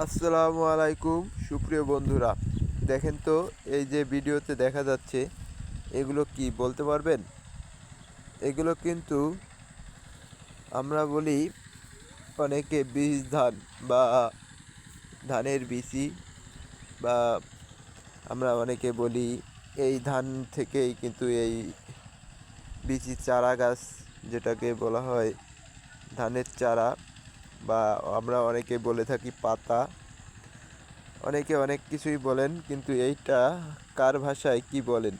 আসসালামু আলাইকুম সুপ্রিয় বন্ধুরা, দেখেন তো এই যে ভিডিওতে দেখা যাচ্ছে এগুলো কি বলতে পারবেন? এগুলো কিন্তু আমরা বলি অনেকে বীজ ধান বা ধানের বিচি, বা আমরা অনেকে বলি এই ধান থেকেই কিন্তু এই বিচি চারা গাছ, যেটাকে বলা হয় ধানের চারা, বা আমরা অনেকে বলে থাকি পাতা। অনেকে অনেক কিছুই বলেন, কিন্তু এইটা কার ভাষায় কি বলেন?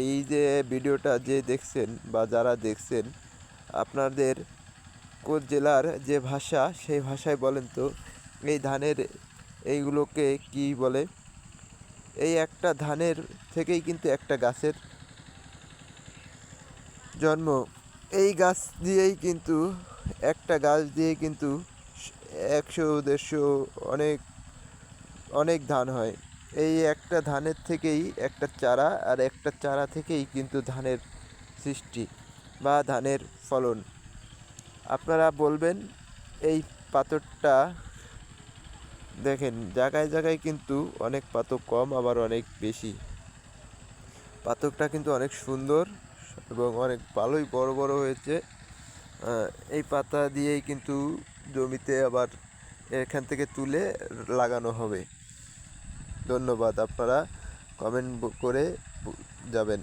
এই যে ভিডিওটা যে দেখছেন বা যারা দেখছেন, আপনাদের কোন জেলার যে ভাষা সেই ভাষায় বলেন তো এই ধানের এইগুলোকে কি বলে? এই একটা ধানের থেকেই কিন্তু একটা গাছের জন্ম। এই গাছ দিয়েই কিন্তু একটা গাছ দিয়ে কিন্তু 100 150 অনেক অনেক ধান হয়। এই একটা ধানের থেকেই একটা চারা, আর একটা চারা থেকেই কিন্তু ধানের সৃষ্টি বা ধানের ফলন। আপনারা বলবেন এই পাথরটা দেখেন, জায়গায় জায়গায় কিন্তু অনেক পাথর কম, আবার অনেক বেশি। পাথরটা কিন্তু অনেক সুন্দর এবং অনেক ভালোই বড় বড় হয়েছে। এই পাতা দিয়েই কিন্তু জমিতে আবার এখান থেকে তুলে লাগানো হবে। ধন্যবাদ, আপনারা কমেন্ট করে যাবেন।